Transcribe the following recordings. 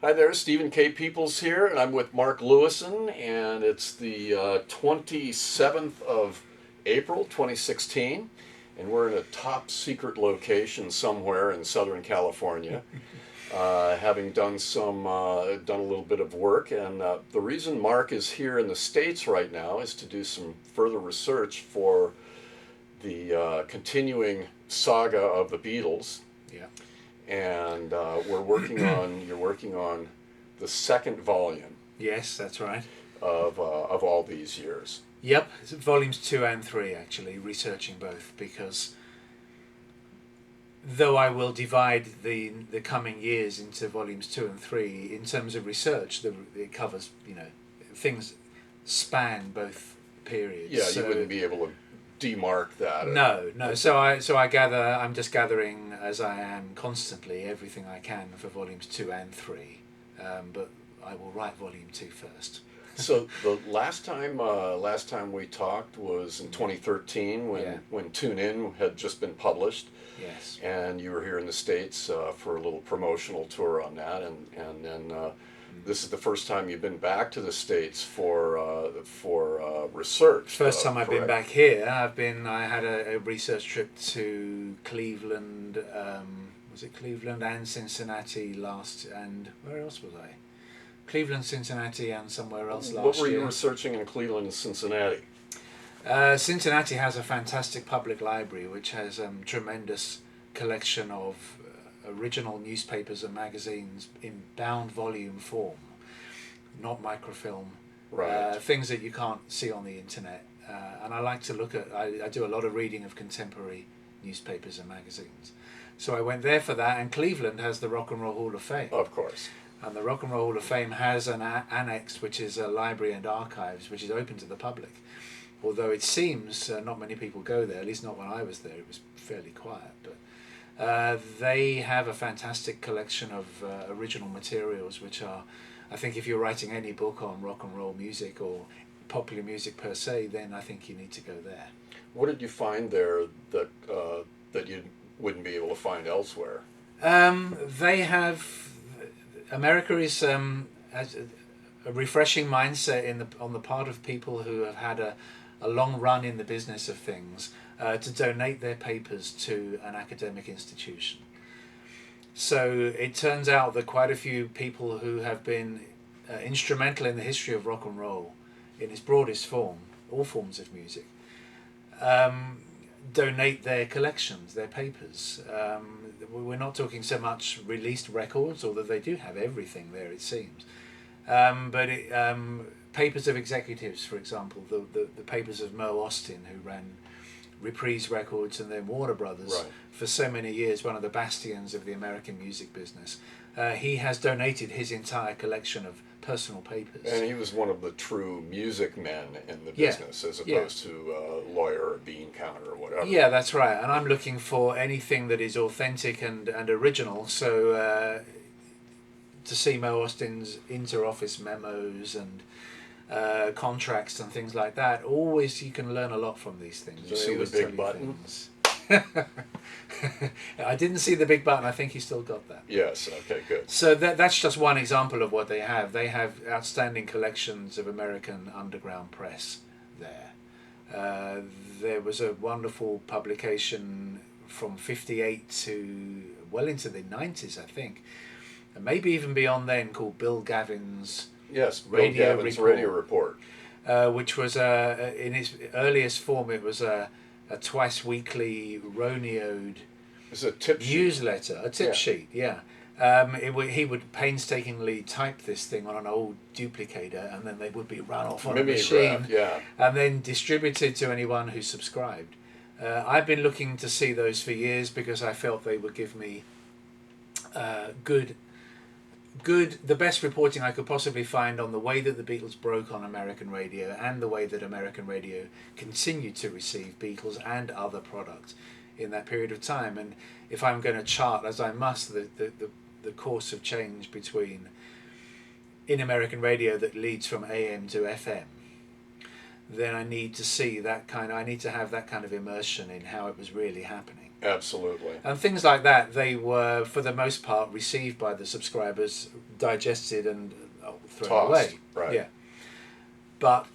Hi there, Stephen K. Peeples here, and I'm with Mark Lewisohn, and it's the 27th of April 2016, and we're in a top secret location somewhere in Southern California, having done done a little bit of work, and the reason Mark is here in the States right now is to do some further research for the continuing saga of the Beatles. Yeah. And you're working on the second volume Yes, that's right. of all these years. Yep, it's volumes 2 and 3 actually, researching both, because though I will divide the coming years into volumes 2 and 3, in terms of research, it covers, things span both periods. Yeah, you wouldn't be able to demark that. No. So I gather. I'm just gathering, as I am constantly, everything I can for volumes 2 and 3. But I will write volume 2 first. So the last time we talked was in 2013 when Tune In had just been published. Yes. And you were here in the States for a little promotional tour on that, and then. This is the first time you've been back to the States for research. First time I've been correct? back here. I had a research trip to Cleveland. Was it Cleveland and Cincinnati and where else was I? Cleveland, Cincinnati, and somewhere else last year. What were you researching in Cleveland and Cincinnati? Cincinnati has a fantastic public library which has a tremendous collection of original newspapers and magazines in bound volume form, not microfilm. Right. Things that you can't see on the internet. And I like to look at, I do a lot of reading of contemporary newspapers and magazines. So I went there for that, and Cleveland has the Rock and Roll Hall of Fame. Of course. And the Rock and Roll Hall of Fame has an annex, which is a library and archives, which is open to the public. Although it seems not many people go there, at least not when I was there. It was fairly quiet. But they have a fantastic collection of original materials, which are, I think if you're writing any book on rock and roll music or popular music per se, then I think you need to go there. What did you find there that you wouldn't be able to find elsewhere? They have, America is has a refreshing mindset on the part of people who have had a long run in the business of things, to donate their papers to an academic institution. So it turns out that quite a few people who have been instrumental in the history of rock and roll in its broadest form, all forms of music, donate their collections, their papers. We're not talking so much released records, although they do have everything there, it seems. But papers of executives, for example, the papers of Mo Austin, who ran Reprise Records and then Warner Brothers Right. for so many years, one of the bastions of the American music business. He has donated his entire collection of personal papers. And he was one of the true music men in the business, as opposed to a lawyer or a bean counter or whatever. Yeah, that's right. And I'm looking for anything that is authentic and original. So to see Mo Austin's inter-office memos and contracts and things like that, always you can learn a lot from these things. Did you see the big button? I didn't see the big button. I think he still got that. Yes, okay, good. So that's just one example of what they have. They have outstanding collections of American underground press there. There was a wonderful publication from 58 to well into the 90s, I think, and maybe even beyond then, called Bill Gavin's Yes, Bill Gavin's Radio Report. Which was in its earliest form, it was a twice weekly roneoed It's a tip newsletter, a tip sheet. Yeah, he would painstakingly type this thing on an old duplicator, and then they would be run off on a machine, and then distributed to anyone who subscribed. I've been looking to see those for years because I felt they would give me the best reporting I could possibly find on the way that the Beatles broke on American radio and the way that American radio continued to receive Beatles and other products in that period of time. And if I'm going to chart, as I must, the course of change between in American radio that leads from AM to FM, then I need to see that I need to have that kind of immersion in how it was really happening. Absolutely. And things like that, they were, for the most part, received by the subscribers, digested and thrown Tossed, away. right. Yeah. But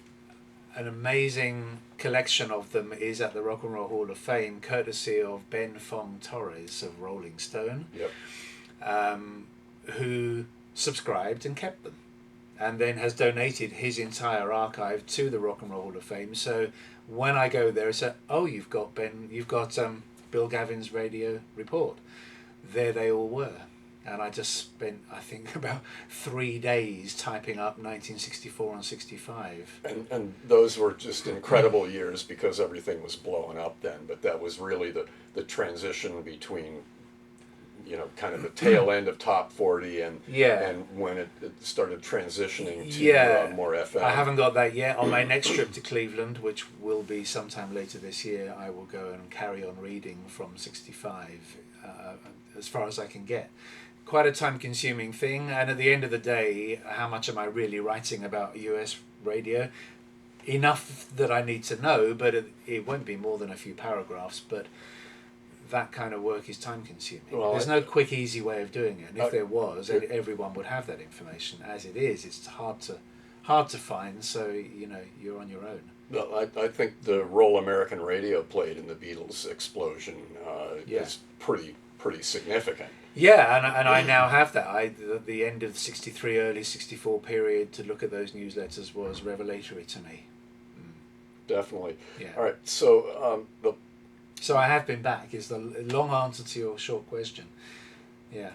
an amazing collection of them is at the Rock and Roll Hall of Fame, courtesy of Ben Fong Torres of Rolling Stone, Yep. who subscribed and kept them, and then has donated his entire archive to the Rock and Roll Hall of Fame. So when I go there, it's you've got Bill Gavin's radio report. There they all were. And I just spent, I think, about 3 days typing up 1964 and 65. And those were just incredible years because everything was blowing up then. But that was really the transition between, kind of the tail end of Top 40 and when it started transitioning to more FM. I haven't got that yet. On my next trip to Cleveland, which will be sometime later this year, I will go and carry on reading from 65 as far as I can get. Quite a time-consuming thing, and at the end of the day, how much am I really writing about US radio? Enough that I need to know, but it won't be more than a few paragraphs, but that kind of work is time-consuming. Well, there's no quick, easy way of doing it, and if there was, everyone would have that information. As it is, it's hard to find, so you're on your own. Well, I think the role American radio played in the Beatles' explosion is pretty significant. Yeah, and I now have that. The end of the 63, early 64 period to look at those newsletters was revelatory to me. Definitely. Yeah. All right, so So I have been back is the long answer to your short question. Yeah.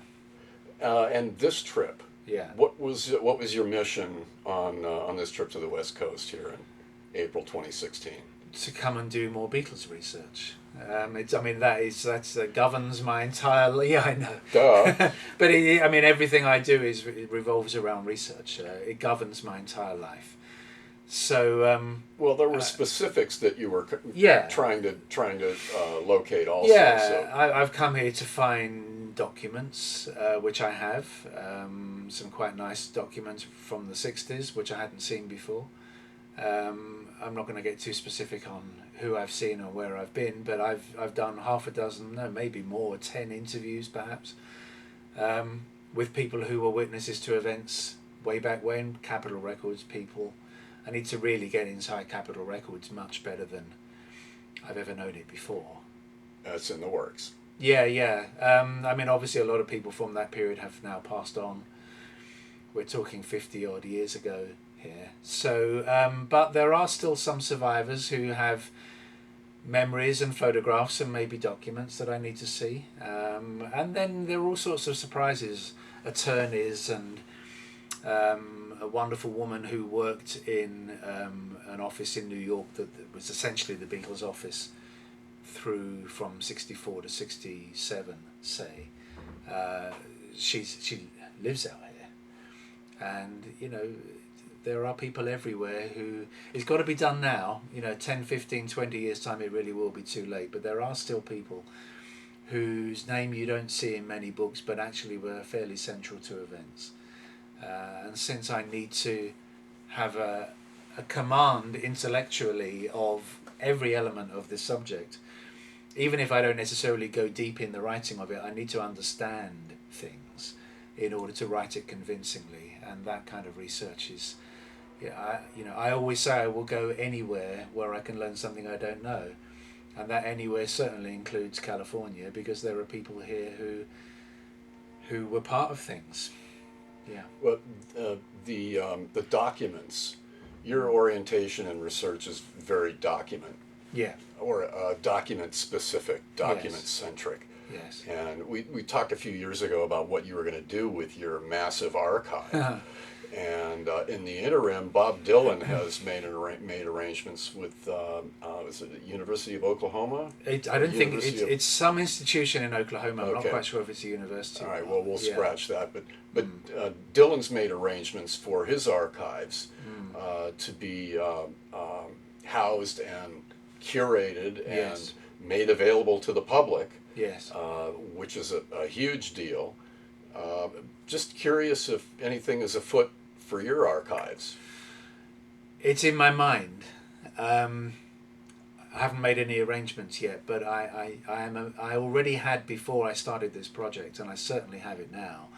And this trip. Yeah. What was your mission on this trip to the West Coast here in April 2016? To come and do more Beatles research. That governs my entire. Yeah, I know. Duh. But everything I do it revolves around research. It governs my entire life. So. Well, there were specifics that you were trying to locate also. Yeah, so. I've come here to find documents, which I have. Some quite nice documents from the 60s, which I hadn't seen before. I'm not going to get too specific on who I've seen or where I've been, but I've done half a dozen, no, maybe more, 10 interviews perhaps, with people who were witnesses to events way back when, Capitol Records people. I need to really get inside Capitol Records much better than I've ever known it before. That's in the works. Yeah. Obviously a lot of people from that period have now passed on. We're talking 50 odd years ago here. So, but there are still some survivors who have memories and photographs and maybe documents that I need to see. And then there are all sorts of surprises, attorneys and a wonderful woman who worked in an office in New York that was essentially the Beatles' office through from 64 to 67, say. She lives out here. And, there are people everywhere who... It's got to be done now. 10, 15, 20 years' time it really will be too late. But there are still people whose name you don't see in many books but actually were fairly central to events. And since I need to have a command intellectually of every element of this subject, even if I don't necessarily go deep in the writing of it, I need to understand things in order to write it convincingly. And that kind of research is... I always say I will go anywhere where I can learn something I don't know. And that anywhere certainly includes California, because there are people here who were part of things. Yeah. Well, the documents, your orientation and research is very document. Yeah. Or document specific, document centric. Yes. And we talked a few years ago about what you were going to do with your massive archive. And in the interim, Bob Dylan has made arrangements with is it the University of Oklahoma? I don't think it's some institution in Oklahoma. I'm not quite sure if it's a university. All right, well, we'll scratch that. But Dylan's made arrangements for his archives to be housed and curated and made available to the public. Yes. Which is a huge deal. Just curious if anything is afoot for your archives. It's in my mind. I haven't made any arrangements yet, but I already had before I started this project, and I certainly have it now,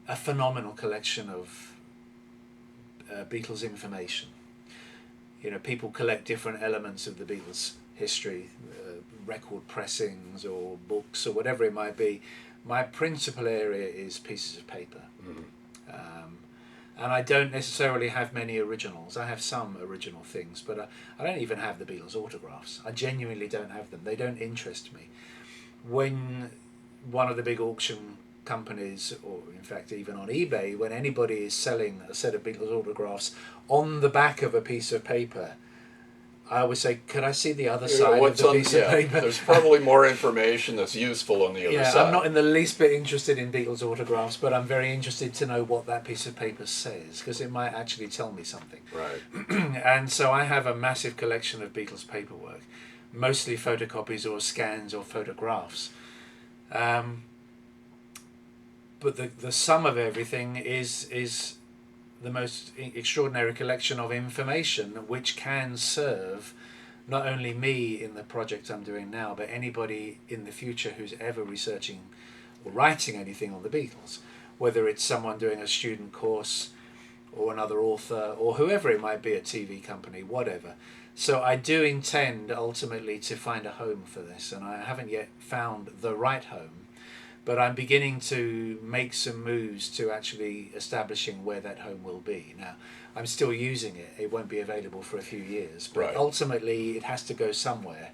a phenomenal collection of Beatles information. You know, people collect different elements of the Beatles history, record pressings or books or whatever it might be. My principal area is pieces of paper. And I don't necessarily have many originals. I have some original things, but I don't even have the Beatles autographs. I genuinely don't have them. They don't interest me. When one of the big auction companies, or in fact even on eBay, when anybody is selling a set of Beatles autographs on the back of a piece of paper, I always say, could I see the other side of the piece of paper? There's probably more information that's useful on the other side. I'm not in the least bit interested in Beatles autographs, but I'm very interested to know what that piece of paper says, because it might actually tell me something. Right. And so I have a massive collection of Beatles paperwork, mostly photocopies or scans or photographs. But the sum of everything is the most extraordinary collection of information which can serve not only me in the project I'm doing now, but anybody in the future who's ever researching or writing anything on the Beatles, whether it's someone doing a student course or another author or whoever it might be, a TV company, whatever. So I do intend ultimately to find a home for this, and I haven't yet found the right home. But I'm beginning to make some moves to actually establishing where that home will be. Now, I'm still using it. It won't be available for a few years. But Right. Ultimately, it has to go somewhere.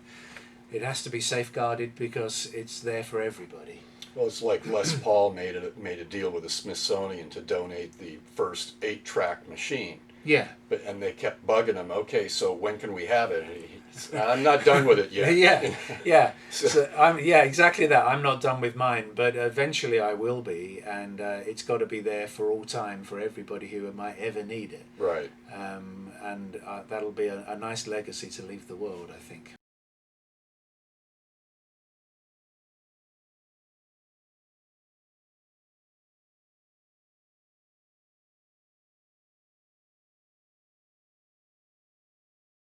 It has to be safeguarded because it's there for everybody. Well, it's like Les Paul made a deal with the Smithsonian to donate the first 8-track machine. Yeah. And they kept bugging him. Okay, so when can we have it? I'm not done with it yet. yeah. Exactly that. I'm not done with mine, but eventually I will be, and it's got to be there for all time for everybody who might ever need it. Right. And that'll be a nice legacy to leave the world, I think.